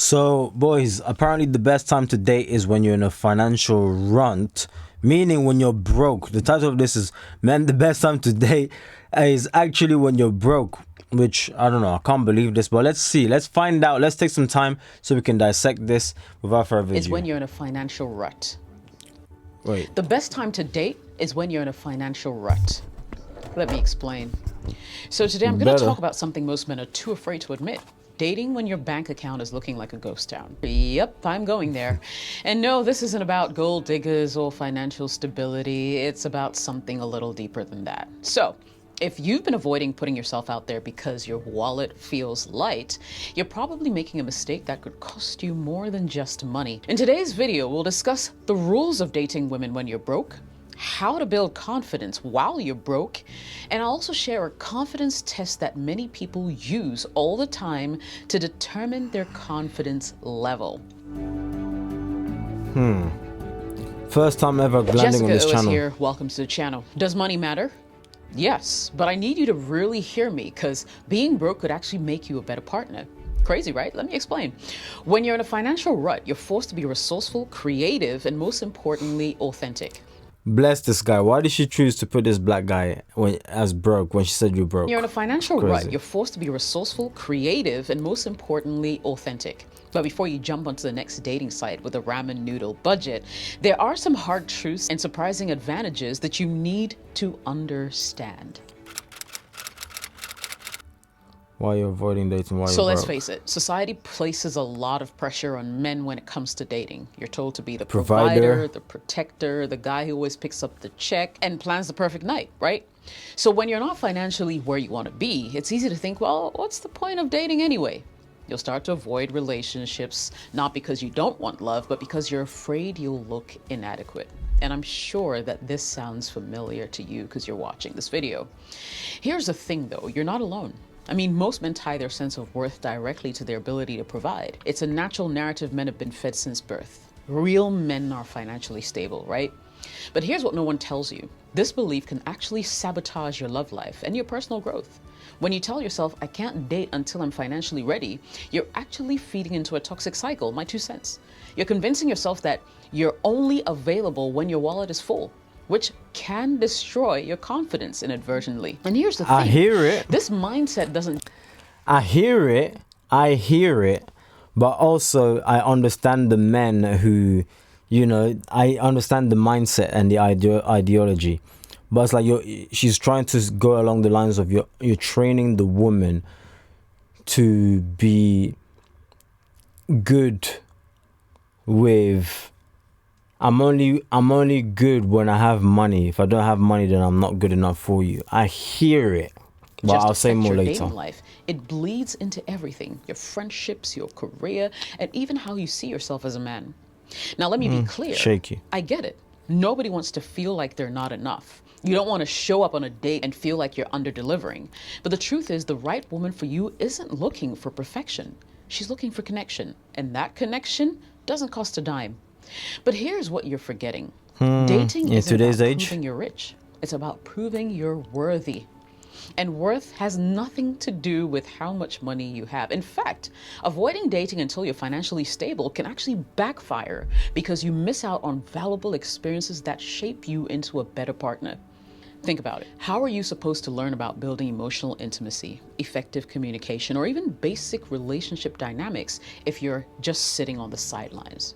So, boys, apparently the best time to date is when you're in a financial runt, meaning when you're broke. The title of this is, man, the best time to date is actually when you're broke, which I don't know, I can't believe this, but let's see. Let's find out. Let's take some time so we can dissect this without further Is ado. when you're in a financial rut. Wait. The best time to date is when you're in a financial rut. Let me explain. So today I'm going to talk about something most men are too afraid to admit. Dating when your bank account is looking like a ghost town. Yep, I'm going there. And no, this isn't about gold diggers or financial stability. It's about something a little deeper than that. So, if you've been avoiding putting yourself out there because your wallet feels light, you're probably making a mistake that could cost you more than just money. In today's video, we'll discuss the rules of dating women when you're broke, how to build confidence while you're broke, and I'll also share a confidence test that many people use all the time to determine their confidence level. First time ever landing Jessica on this Owens channel. here. Welcome to the channel. Does money matter? Yes, but I need you to really hear me because being broke could actually make you a better partner. Crazy, right? Let me explain. When you're in a financial rut, you're forced to be resourceful, creative, and most importantly, authentic. Bless this guy. Why did she choose to put this black guy as broke when she said you're broke? You're in a financial Crazy. rut. You're forced to be resourceful, creative, and most importantly, authentic. But before you jump onto the next dating site with a ramen noodle budget, there are some hard truths and surprising advantages that you need to understand. Why you're avoiding dating? Why So you're let's broke? face it, society places a lot of pressure on men when it comes to dating. You're told to be the Provider. provider, the protector, the guy who always picks up the check and plans the perfect night, right? So when you're not financially where you want to be, it's easy to think, well, what's the point of dating anyway? You'll start to avoid relationships, not because you don't want love, but because you're afraid you'll look inadequate. And I'm sure that this sounds familiar to you because you're watching this video. Here's the thing though, you're not alone. I mean, most men tie their sense of worth directly to their ability to provide. It's a natural narrative men have been fed since birth. Real men are financially stable, right? But here's what no one tells you. This belief can actually sabotage your love life and your personal growth. When you tell yourself, I can't date until I'm financially ready, you're actually feeding into a toxic cycle, my 2 cents. You're convincing yourself that you're only available when your wallet is full, which can destroy your confidence inadvertently. And here's the thing. I hear it. This mindset doesn't I hear it, but also I understand the men who, I understand the mindset and the ideology, but it's like she's trying to go along the lines of you're training the woman to be good with. I'm only good when I have money. If I don't have money, then I'm not good enough for you. I hear it. But just I'll say affect more your later. dating life. It bleeds into everything, your friendships, your career, and even how you see yourself as a man. Now, let me be clear. Shaky. I get it. Nobody wants to feel like they're not enough. You don't want to show up on a date and feel like you're under-delivering. But the truth is, the right woman for you isn't looking for perfection. She's looking for connection. And that connection doesn't cost a dime. But here's what you're forgetting. Dating in isn't today's about age? proving you're rich. It's about proving you're worthy. And worth has nothing to do with how much money you have. In fact, avoiding dating until you're financially stable can actually backfire because you miss out on valuable experiences that shape you into a better partner. Think about it. How are you supposed to learn about building emotional intimacy, effective communication, or even basic relationship dynamics if you're just sitting on the sidelines?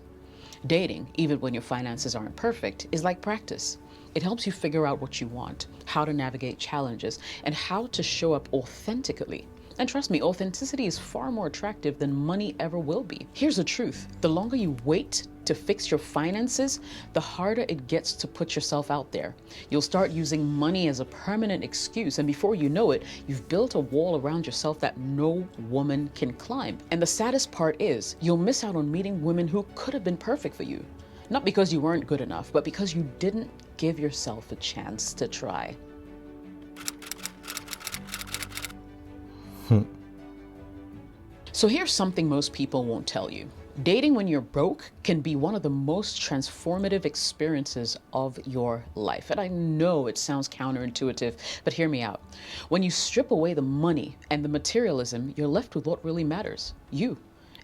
Dating, even when your finances aren't perfect, is like practice. It helps you figure out what you want, how to navigate challenges, and how to show up authentically. And trust me, authenticity is far more attractive than money ever will be. Here's the truth. The longer you wait to fix your finances, the harder it gets to put yourself out there. You'll start using money as a permanent excuse, and before you know it, you've built a wall around yourself that no woman can climb. And the saddest part is, you'll miss out on meeting women who could have been perfect for you. Not because you weren't good enough, but because you didn't give yourself a chance to try. So here's something most people won't tell you. Dating when you're broke can be one of the most transformative experiences of your life. And I know it sounds counterintuitive, but hear me out. When you strip away the money and the materialism, you're left with what really matters, you.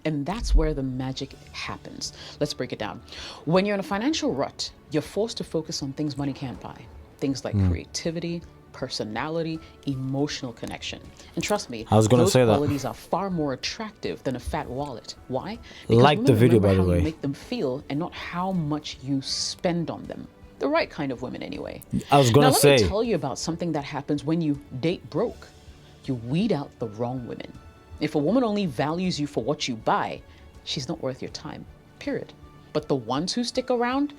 And that's where the magic happens. Let's break it down. When you're in a financial rut, you're forced to focus on things money can't buy. Things like creativity, personality, emotional connection. And trust me, I was gonna those say that. qualities are far more attractive than a fat wallet. Why? Like the women video, remember by the how you way. make them feel and not how much you spend on them. The right kind of women, anyway. I was gonna Now, let me say. tell you about something that happens when you date broke. You weed out the wrong women. If a woman only values you for what you buy, she's not worth your time, period. But the ones who stick around,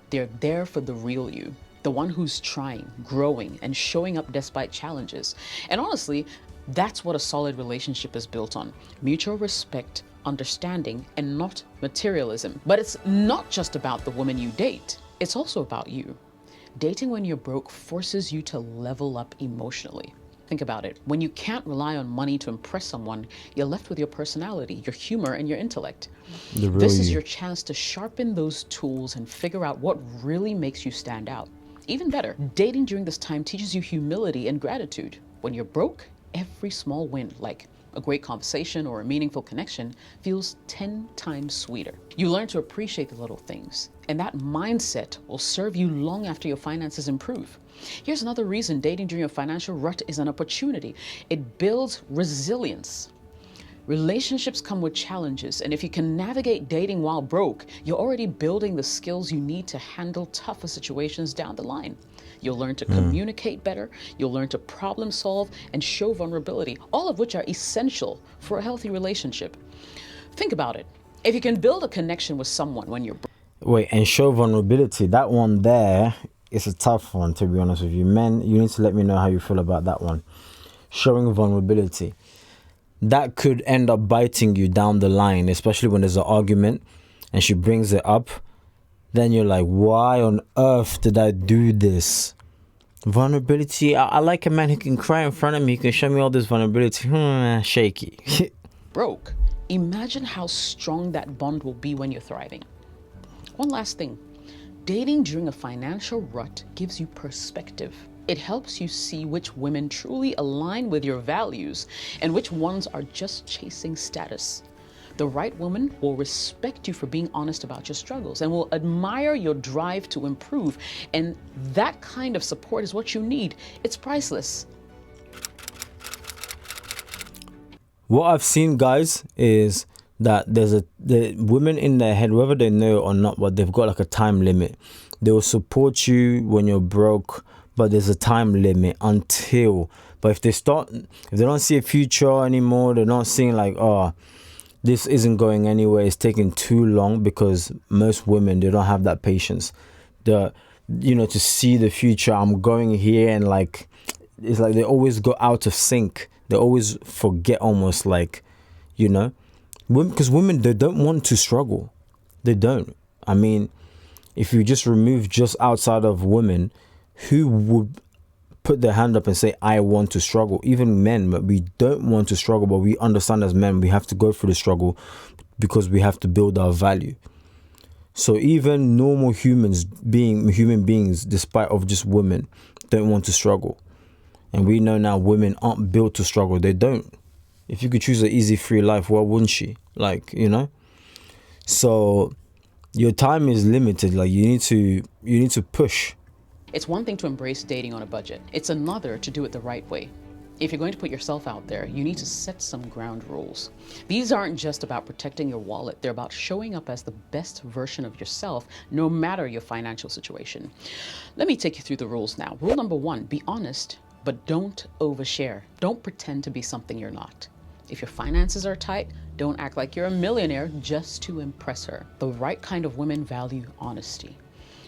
they're there for the real you. The one who's trying, growing, and showing up despite challenges. And honestly, that's what a solid relationship is built on. Mutual respect, understanding, and not materialism. But it's not just about the woman you date. It's also about you. Dating when you're broke forces you to level up emotionally. Think about it. When you can't rely on money to impress someone, you're left with your personality, your humor, and your intellect. The real This is you. your chance to sharpen those tools and figure out what really makes you stand out. Even better, dating during this time teaches you humility and gratitude. When you're broke, every small win, like a great conversation or a meaningful connection, feels 10 times sweeter. You learn to appreciate the little things, and that mindset will serve you long after your finances improve. Here's another reason dating during a financial rut is an opportunity. It builds resilience. Relationships come with challenges, and if you can navigate dating while broke, you're already building the skills you need to handle tougher situations down the line. You'll learn to communicate better, you'll learn to problem solve and show vulnerability, all of which are essential for a healthy relationship. Think about it. If you can build a connection with someone when you're broke, Wait, and show vulnerability. That one there is a tough one, to be honest with you. Men, you need to let me know how you feel about that one. Showing vulnerability. That could end up biting you down the line, especially when there's an argument and she brings it up. Then you're like, why on earth did I do this? Vulnerability. I like a man who can cry in front of me, who can show me all this vulnerability. Shaky. imagine how strong that bond will be when you're thriving. One last thing. Dating during a financial rut gives you perspective. It helps you see which women truly align with your values and which ones are just chasing status. The right woman will respect you for being honest about your struggles and will admire your drive to improve. And that kind of support is what you need. It's priceless. What I've seen, guys, is that the women in their head, whether they know or not, but they've got like a time limit. They will support you when you're broke, but there's a time limit until. But if they don't see a future anymore, they're not seeing like, oh, this isn't going anywhere, it's taking too long, because most women, they don't have that patience. To see the future, I'm going here, and like, it's like they always go out of sync. They always forget almost, like, because women, they don't want to struggle. They don't. I mean, if you just remove just outside of women, who would put their hand up and say, I want to struggle? Even men, but we don't want to struggle, but we understand as men, we have to go through the struggle because we have to build our value. So even normal humans, being human beings, despite of just women, don't want to struggle. And we know now women aren't built to struggle. They don't. If you could choose an easy, free life, why wouldn't she? So your time is limited. Like, you need to push. It's one thing to embrace dating on a budget. It's another to do it the right way. If you're going to put yourself out there, you need to set some ground rules. These aren't just about protecting your wallet. They're about showing up as the best version of yourself, no matter your financial situation. Let me take you through the rules now. Rule number 1, be honest, but don't overshare. Don't pretend to be something you're not. If your finances are tight, don't act like you're a millionaire just to impress her. The right kind of women value honesty.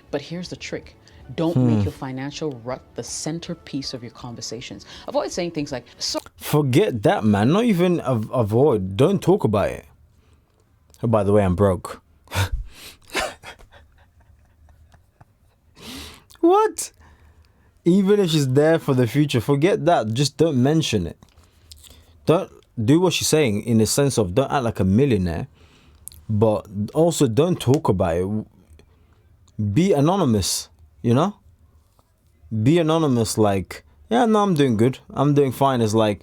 But here's the trick. Don't make your financial rut the centerpiece of your conversations. Avoid saying things like, so Forget that, man. Not even avoid. Don't talk about it. Oh, by the way, I'm broke. What? Even if she's there for the future, forget that. Just don't mention it. Don't do what she's saying, in the sense of don't act like a millionaire, but also don't talk about it. Be anonymous, Be anonymous, like, yeah, no, I'm doing good. I'm doing fine. It's like,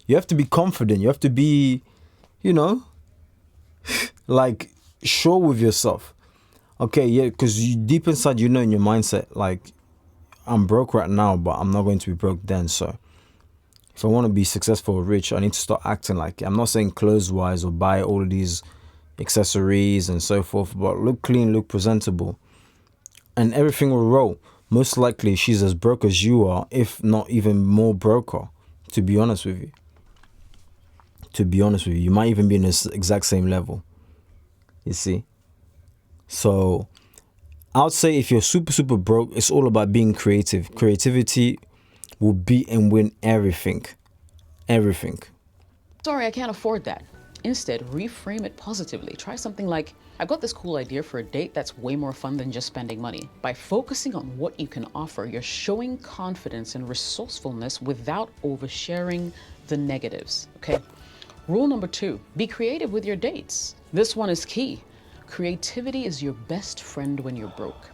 you have to be confident. You have to be, Like, sure with yourself. Okay, yeah, because you deep inside, you know, in your mindset, like, I'm broke right now, but I'm not going to be broke then. So if I want to be successful or rich, I need to start acting like it. I'm not saying clothes wise or buy all of these accessories and so forth, but look clean, look presentable, and everything will roll. Most likely, she's as broke as you are, if not even more broker. To be honest with you, you might even be in this exact same level. You see, so I would say if you're super broke, it's all about being creative. Creativity will beat and win everything. Everything. Sorry, I can't afford that. Instead, reframe it positively. Try something like, I've got this cool idea for a date that's way more fun than just spending money. By focusing on what you can offer, you're showing confidence and resourcefulness without oversharing the negatives, okay? Rule number 2, be creative with your dates. This one is key. Creativity is your best friend when you're broke.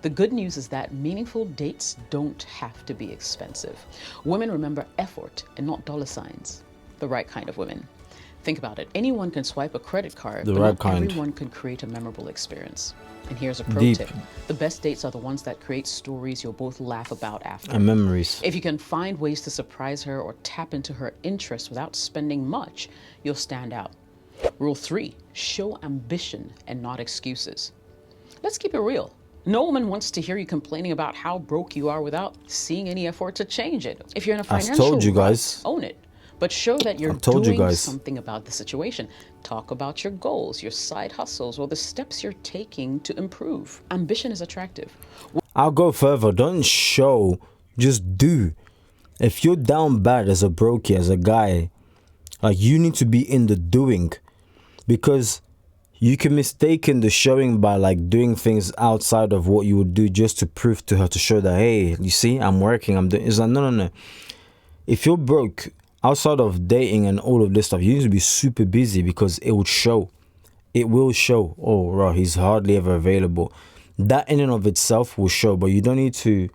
The good news is that meaningful dates don't have to be expensive. Women remember effort and not dollar signs. The right kind of women. Think about it. Anyone can swipe a credit card, but not everyone can create a memorable experience. And here's a pro tip. The best dates are the ones that create stories you'll both laugh about after. And memories. If you can find ways to surprise her or tap into her interests without spending much, you'll stand out. Rule 3, show ambition and not excuses. Let's keep it real. No woman wants to hear you complaining about how broke you are without seeing any effort to change it. If you're in a financial rut, own it. But show that you're doing something about the situation. Talk about your goals, your side hustles, or the steps you're taking to improve. Ambition is attractive. I'll go further. Don't show, just do. If you're down bad as a brokey, as a guy, like, you need to be in the doing. Because you can mistaken the showing by like doing things outside of what you would do just to prove to her, to show that, hey, you see, I'm working, I'm doing. It's like, no. If you're broke, outside of dating and all of this stuff, you need to be super busy because it would show. It will show. Oh, right, he's hardly ever available. That in and of itself will show, but you don't need to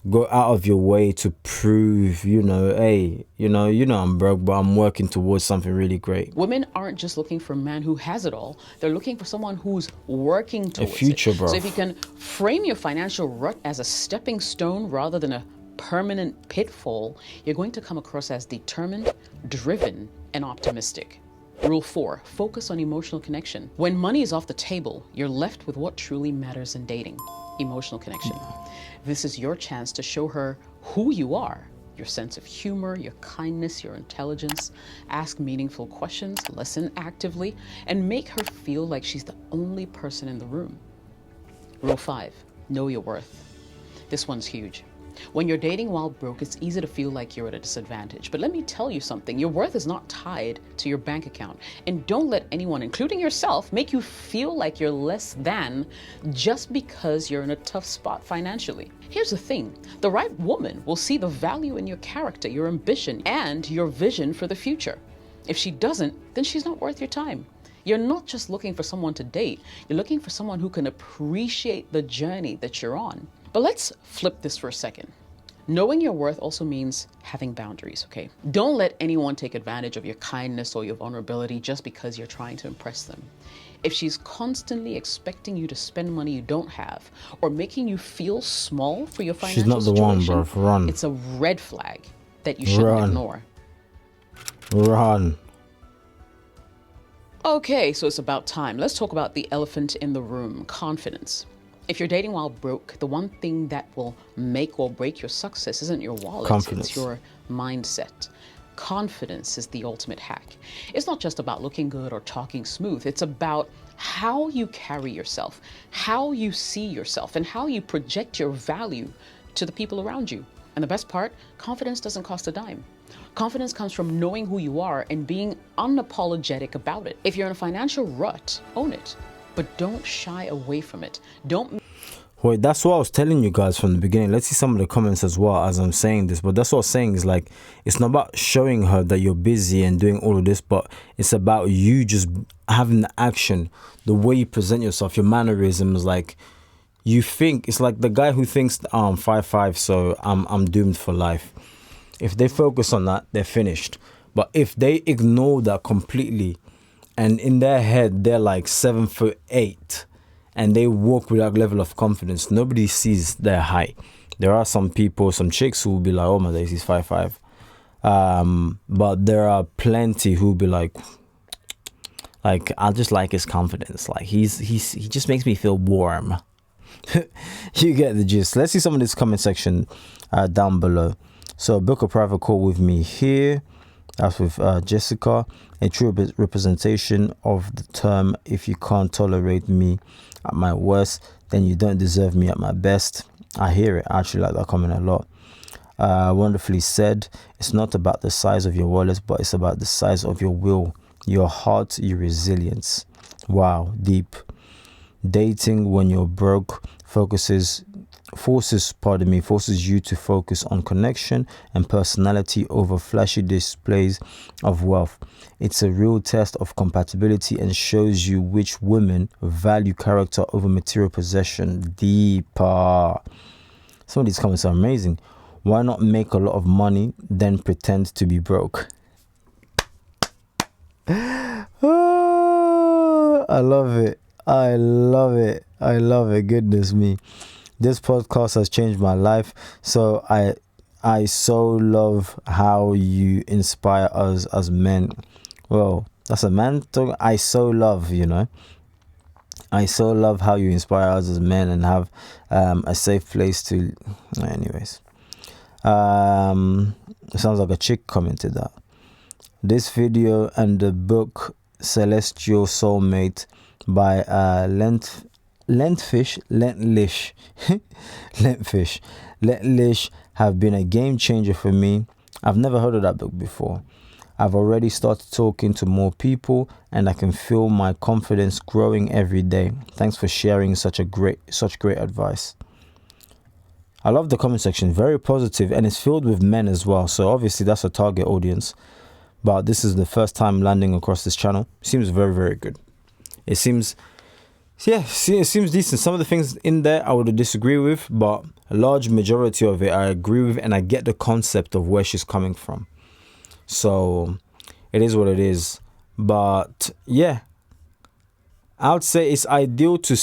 go out of your way to prove, hey, I'm broke, but I'm working towards something really great. Women aren't just looking for a man who has it all. They're looking for someone who's working towards a future, it. Bro. So if you can frame your financial rut as a stepping stone rather than a permanent pitfall, you're going to come across as determined, driven, and optimistic. Rule 4, focus on emotional connection. When money is off the table, you're left with what truly matters in dating: emotional connection. This is your chance to show her who you are, your sense of humor, your kindness, your intelligence. Ask meaningful questions, listen actively, and make her feel like she's the only person in the room. Rule 5, know your worth. This one's huge. When you're dating while broke, it's easy to feel like you're at a disadvantage. But let me tell you something, your worth is not tied to your bank account. And don't let anyone, including yourself, make you feel like you're less than just because you're in a tough spot financially. Here's the thing, the right woman will see the value in your character, your ambition, and your vision for the future. If she doesn't, then she's not worth your time. You're not just looking for someone to date, you're looking for someone who can appreciate the journey that you're on. But let's flip this for a second. Knowing your worth also means having boundaries, okay? Don't let anyone take advantage of your kindness or your vulnerability just because you're trying to impress them. If she's constantly expecting you to spend money you don't have or making you feel small for your financial situation, she's not the one, bro. Run. It's a red flag that you shouldn't ignore. Run. Okay, so it's about time. Let's talk about the elephant in the room: confidence. If you're dating while broke, the one thing that will make or break your success isn't your wallet, it's your mindset. Confidence is the ultimate hack. It's not just about looking good or talking smooth. It's about how you carry yourself, how you see yourself, and how you project your value to the people around you. And the best part, confidence doesn't cost a dime. Confidence comes from knowing who you are and being unapologetic about it. If you're in a financial rut, own it. But don't shy away from it. Wait, that's what I was telling you guys from the beginning. Let's see some of the comments as well as I'm saying this. But that's what I'm saying is, like, it's not about showing her that you're busy and doing all of this, but it's about you just having the action, the way you present yourself, your mannerisms. Like, you think, it's like the guy who thinks, I'm 5'5", so I'm doomed for life. If they focus on that, they're finished. But if they ignore that completely and in their head they're like 7'8", and they walk with that level of confidence. Nobody sees their height. There are some people, some chicks who will be like, oh my days, he's 5'5". But there are plenty who will be like I just like his confidence. Like he just makes me feel warm. You get the gist. Let's see some of this comment section down below. So book a private call with me here. That's with Jessica. A true representation of the term, if you can't tolerate me at my worst, then you don't deserve me at my best. I hear it. I actually like that comment a lot. Wonderfully said. It's not about the size of your wallet, but it's about the size of your will, your heart, your resilience. Wow, deep. Dating when you're broke forces you to focus on connection and personality over flashy displays of wealth. It's a real test of compatibility and shows you which women value character over material possession. Deeper. Some of these comments are amazing. Why not make a lot of money, then pretend to be broke? Oh, I love it. I love it. I love it. Goodness me. This podcast has changed my life. So I so love how you inspire us as men. Well, that's a man talk. I so love, I so love how you inspire us as men and have a safe place to... Anyways. It sounds like a chick commented that. This video and the book Celestial Soulmate by Lentfish have been a game changer for me. I've never heard of that book before. I've already started talking to more people and I can feel my confidence growing every day. Thanks for sharing such great advice. I love the comment section, very positive, and it's filled with men as well. So obviously that's a target audience. But this is the first time landing across this channel. It seems very, very good. It seems decent. Some of the things in there I would disagree with, but a large majority of it I agree with, and I get the concept of where she's coming from. So it is what it is. But yeah, I would say it's ideal to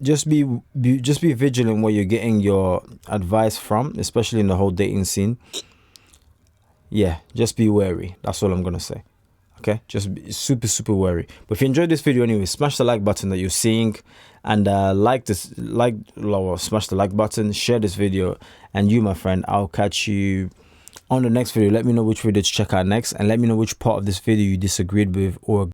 just be vigilant where you're getting your advice from, especially in the whole dating scene. Yeah, just be wary. That's all I'm gonna say. Okay, just be super, super wary. But if you enjoyed this video anyway, smash the like button that you're seeing, and smash the like button, share this video, and you, my friend, I'll catch you on the next video. Let me know which video to check out next, and let me know which part of this video you disagreed with or